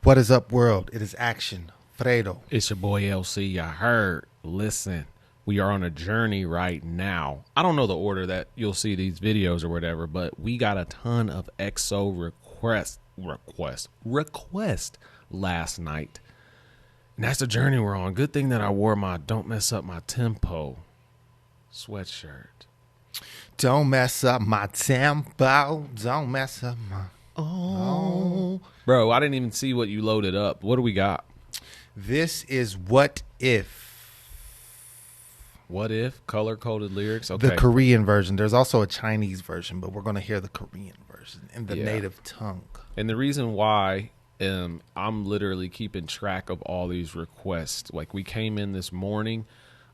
What is up, world? It is Action Fredo. It's your boy lcyaheard. Listen, we are on a journey right now. I don't know the order that you'll see these videos or whatever, but we got a ton of EXO request last night. And that's the journey we're on. Good thing that I wore my Don't Mess Up My Tempo sweatshirt. Don't mess up my tempo. Don't mess up my... Oh. Bro, I didn't even see what you loaded up. What do we got? This is What If. What If? Color-coded lyrics? Okay. The Korean version. There's also a Chinese version, but we're going to hear the Korean version in the native tongue. And the reason why I'm literally keeping track of all these requests. Like, we came in this morning.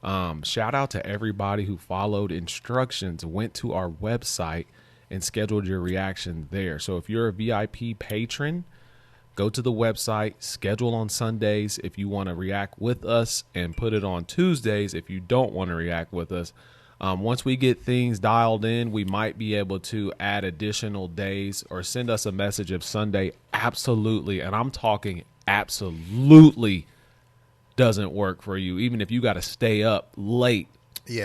Shout out to everybody who followed instructions, went to our website, and scheduled your reaction there. So if you're a VIP patron, go to the website, schedule on Sundays if you want to react with us, and put it on Tuesdays if you don't want to react with us. Once we get things dialed in, we might be able to add additional days or send us a message if Sunday absolutely, and I'm talking absolutely, doesn't work for you. Even if you got to stay up late,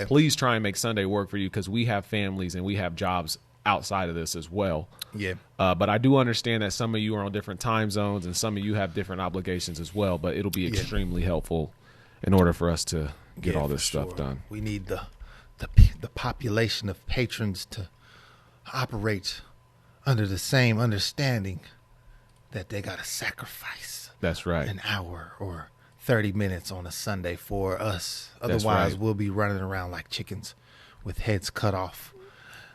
please try and make Sunday work for you, because we have families and we have jobs outside of this as well. But I do understand that some of you are on different time zones and some of you have different obligations as well, but it'll be extremely helpful in order for us to get all this stuff done. We need the population of patrons to operate under the same understanding that they got to sacrifice. That's right. An hour or 30 minutes on a Sunday for us. Otherwise, we'll be running around like chickens with heads cut off.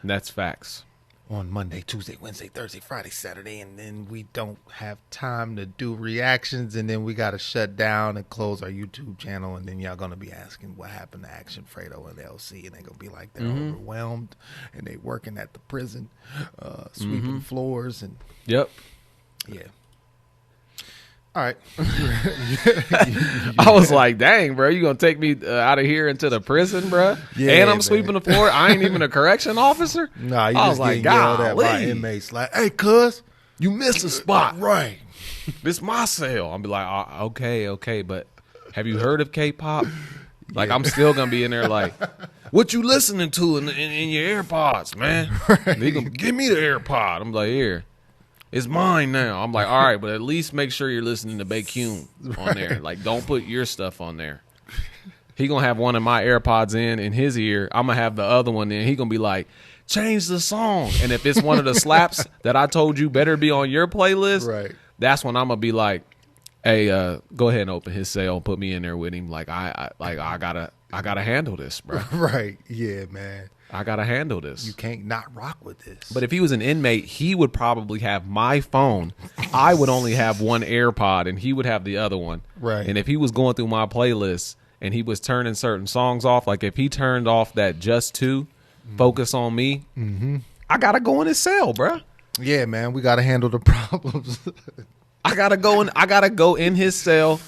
That's facts. On Monday, Tuesday, Wednesday, Thursday, Friday, Saturday, and then we don't have time to do reactions, and then we got to shut down and close our YouTube channel, and then y'all going to be asking what happened to Action Fredo and LC, and they're going to be like they're overwhelmed, and they working at the prison, sweeping floors. And all right. I was like, dang, bro, you going to take me out of here into the prison, bro? And I'm sweeping the floor? I ain't even a correction officer? Nah, you just like, yelled at by inmates like, hey, cuz, you missed a spot. Right. This my cell. I'll be like, okay, but have you heard of K-pop? Like, I'm still going to be in there like, what you listening to in your AirPods, man? They gonna give me the AirPod. I'm like, here. It's mine now. I'm like, all right, but at least make sure you're listening to Baekhyun on there. Like, don't put your stuff on there. He gonna have one of my AirPods in his ear. I'm gonna have the other one in. He gonna be like, change the song. And if it's one of the slaps that I told you better be on your playlist, that's when I'm gonna be like, hey, go ahead and open his cell, put me in there with him. Like, I gotta handle this, bro. Right? Yeah, man. I gotta handle this. You can't not rock with this. But if he was an inmate, he would probably have my phone. I would only have one AirPod, and he would have the other one. Right. And if he was going through my playlist and he was turning certain songs off, like if he turned off that Just To Focus on Me, I gotta go in his cell, bro. Yeah, man, we gotta handle the problems. I gotta go in his cell.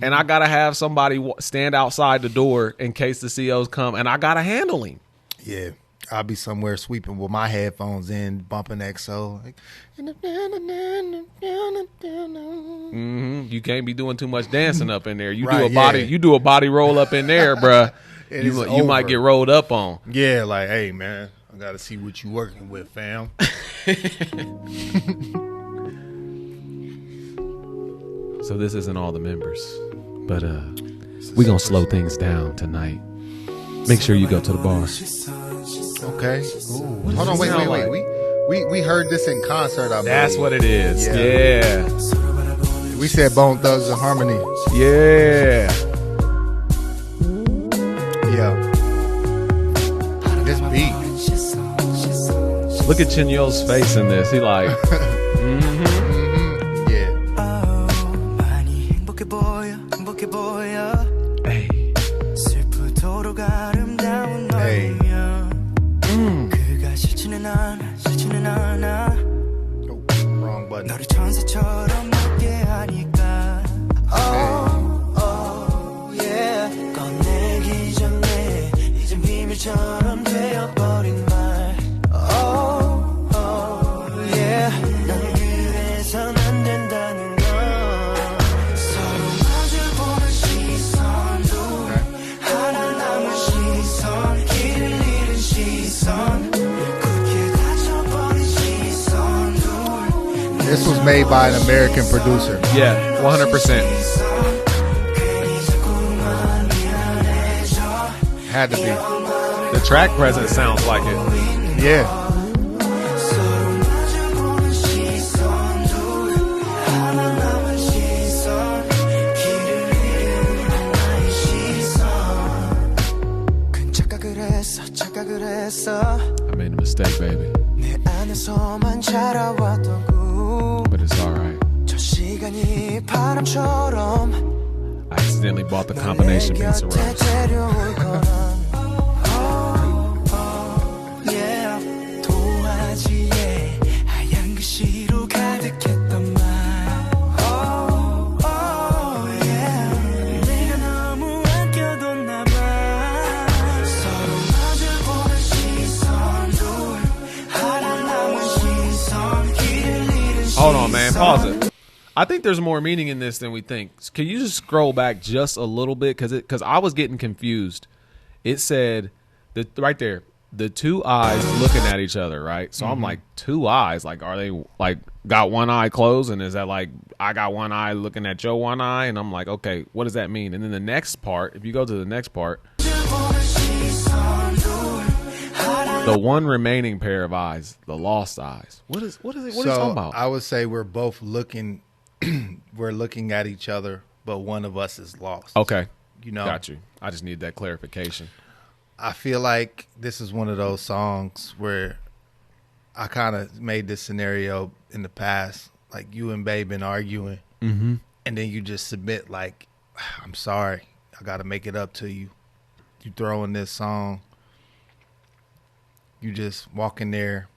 And I gotta have somebody stand outside the door in case the COs come, and I gotta handle him. Yeah, I'll be somewhere sweeping with my headphones in, bumping EXO. Like, You can't be doing too much dancing up in there. You do a body roll up in there, bruh. You might get rolled up on. Yeah, like, hey man, I gotta see what you working with, fam. So this isn't all the members, but we gonna slow things down tonight. Make sure you go to the bar. Okay. Ooh. Hold on, wait. We heard this in concert, I believe. That's what it is. Yeah. We said Bone Thugs and Harmony. Yeah. This beat. Look at Chinyo's face in this. He like, wrong button. made by an American producer. Yeah, 100%. Had to be. The track presence sounds like it. Yeah. I made a mistake, baby. But it's alright. I accidentally bought the combination beats of Rose. Hold on, man. Pause it. I think there's more meaning in this than we think. Can you just scroll back just a little bit? Because I was getting confused. It said, right there, the two eyes looking at each other, right? So I'm like, two eyes? Like, are they, like, got one eye closed? And is that like, I got one eye looking at your one eye? And I'm like, okay, what does that mean? And then the next part, if you go to the next part, the one remaining pair of eyes, the lost eyes. What is it? What are you talking about? I would say we're both looking, we're looking at each other, but one of us is lost. Okay. You know? Got you. I just need that clarification. I feel like this is one of those songs where I kind of made this scenario in the past, like you and Babe been arguing, and then you just submit like, I'm sorry, I got to make it up to you. You throw in this song. You just walk in there,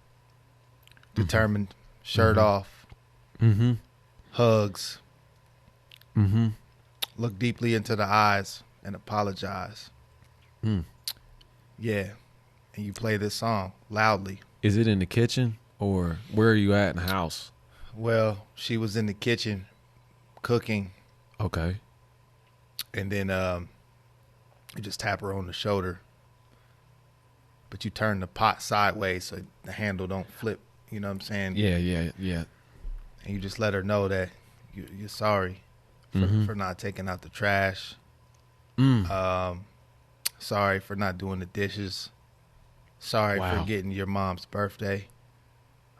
determined, shirt off, hugs, look deeply into the eyes and apologize. Yeah, and you play this song loudly. Is it in the kitchen or where are you at in the house? Well, she was in the kitchen cooking. Okay. And then you just tap her on the shoulder. But you turn the pot sideways so the handle don't flip. You know what I'm saying? Yeah. And you just let her know that you're sorry for not taking out the trash. Sorry for not doing the dishes. Sorry for getting your mom's birthday.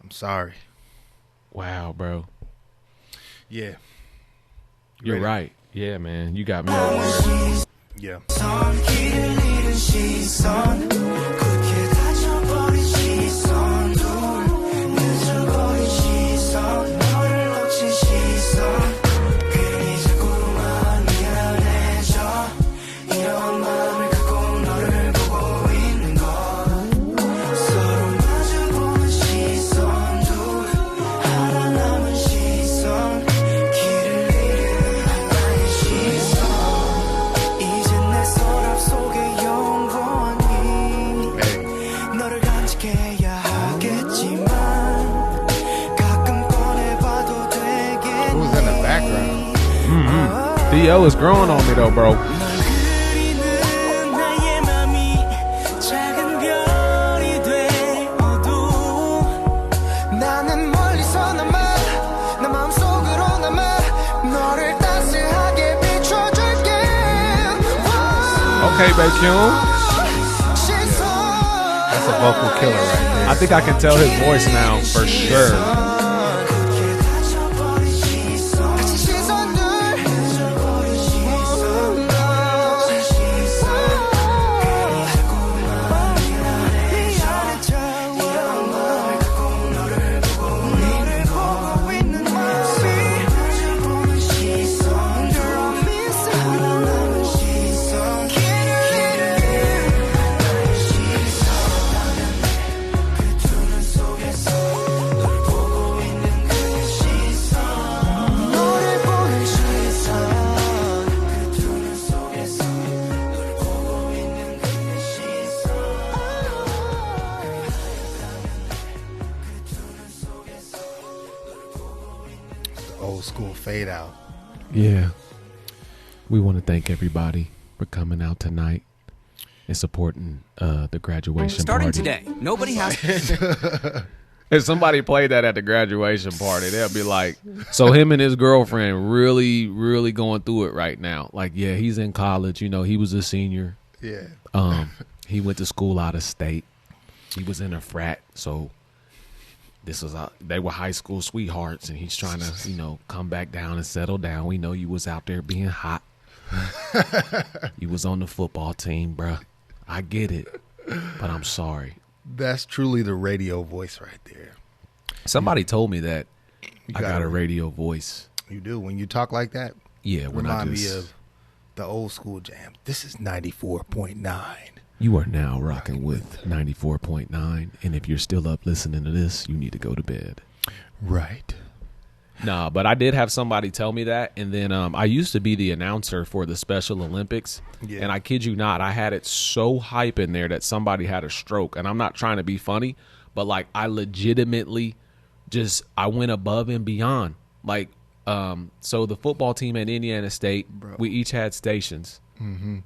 I'm sorry. Wow, bro. Yeah. You're right. Yeah, man. You got me over here. Yeah. Theo is growing on me though, bro. Okay, Baekhyun. That's a vocal killer right there. I think I can tell his voice now for sure. Old school fade out. Yeah. We want to thank everybody for coming out tonight and supporting the graduation Starting party. today, nobody has If somebody played that at the graduation party, they'll be like, so him and his girlfriend really, really going through it right now. Like, yeah, he's in college. You know, he was a senior. Yeah. He went to school out of state. He was in a frat. So they were high school sweethearts, and he's trying to, you know, come back down and settle down. We know you was out there being hot. You was on the football team, bruh. I get it, but I'm sorry. That's truly the radio voice right there. Somebody told me that I got a radio voice. You do when you talk like that. Yeah, when remind me of the old school jam. This is 94.9. You are now rocking with 94.9, and if you're still up listening to this, you need to go to bed. Right. Nah, but I did have somebody tell me that, and then I used to be the announcer for the Special Olympics, and I kid you not, I had it so hype in there that somebody had a stroke, and I'm not trying to be funny, but like I legitimately I went above and beyond. Like, so the football team at Indiana State, we each had stations. Mm-hmm.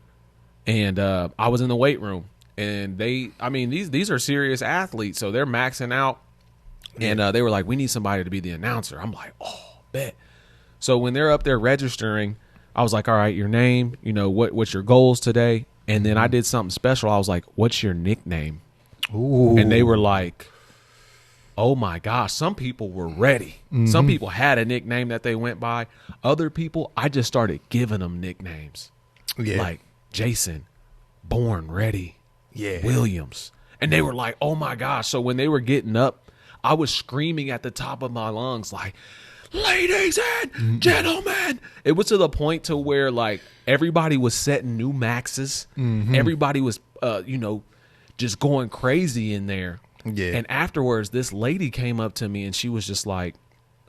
And I was in the weight room, and these are serious athletes, so they're maxing out. And they were like, we need somebody to be the announcer. I'm like, oh, bet. So when they're up there registering, I was like, all right, your name, you know, what's your goals today? And then I did something special. I was like, what's your nickname? Ooh. And they were like, oh my gosh, some people were ready. Mm-hmm. Some people had a nickname that they went by. Other people, I just started giving them nicknames. Yeah. Like Jason, Born Ready, yeah, Williams. And they were like, oh my gosh. So when they were getting up, I was screaming at the top of my lungs, like, ladies and gentlemen. It was to the point to where like everybody was setting new maxes. Mm-hmm. Everybody was, just going crazy in there. Yeah. And afterwards, this lady came up to me and she was just like,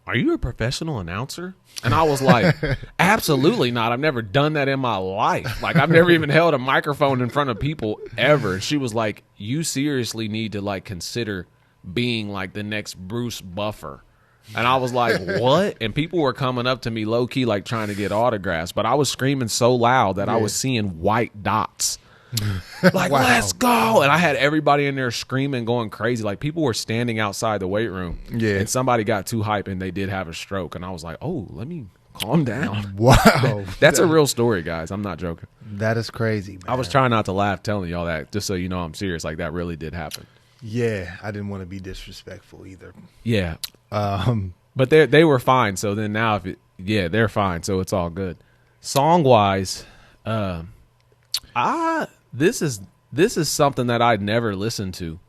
are you a professional announcer? And I was like, absolutely not. I've never done that in my life. Like, I've never even held a microphone in front of people ever. She was like, you seriously need to like consider being like the next Bruce Buffer. And I was like, what? And people were coming up to me low key, like trying to get autographs. But I was screaming so loud that I was seeing white dots. Like, wow. Let's go. And I had everybody in there screaming, going crazy. Like, people were standing outside the weight room. Yeah. And somebody got too hype and they did have a stroke. And I was like, oh, let me calm down. Wow. That's a real story, guys. I'm not joking. That is crazy, man. I was trying not to laugh telling y'all that, just so you know I'm serious. Like, that really did happen. Yeah, I didn't want to be disrespectful either. Yeah. But they were fine. So then now, they're fine. So it's all good. Song-wise, this is something that I'd never listened to.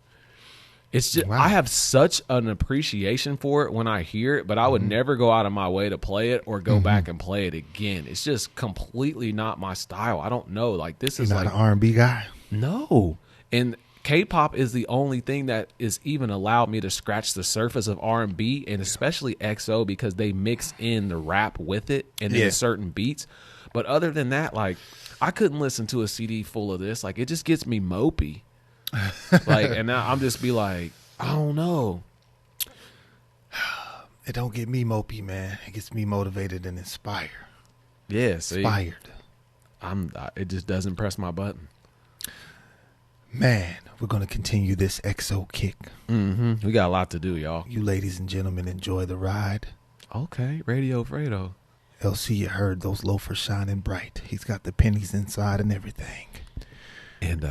It's just, wow. I have such an appreciation for it when I hear it, but I would never go out of my way to play it or go back and play it again. It's just completely not my style. I don't know. Like, this is not like an R&B guy. No. And K-pop is the only thing that is even allowed me to scratch the surface of R&B, and especially EXO, because they mix in the rap with it and then certain beats. But other than that, like, I couldn't listen to a CD full of this. Like, it just gets me mopey. Like, and now I'm just be like, I don't know. It don't get me mopey, man. It gets me motivated and inspired. Yeah, see? Inspired. It just doesn't press my button. Man, we're going to continue this EXO kick. Mm-hmm. We got a lot to do, y'all. You ladies and gentlemen, enjoy the ride. Okay, Radio Fredo. lcyaheard, those loafers shining bright. He's got the pennies inside and everything. And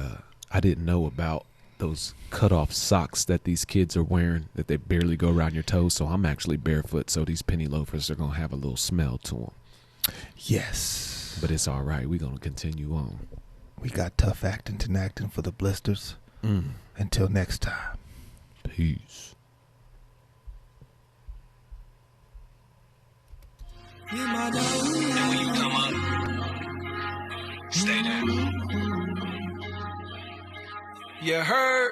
I didn't know about those cut-off socks that these kids are wearing, that they barely go around your toes. So I'm actually barefoot, so these penny loafers are going to have a little smell to them. Yes. But it's all right. We're going to continue on. We got tough acting to acting for the blisters. Until next time. Peace. And when you come up, stay down. You heard?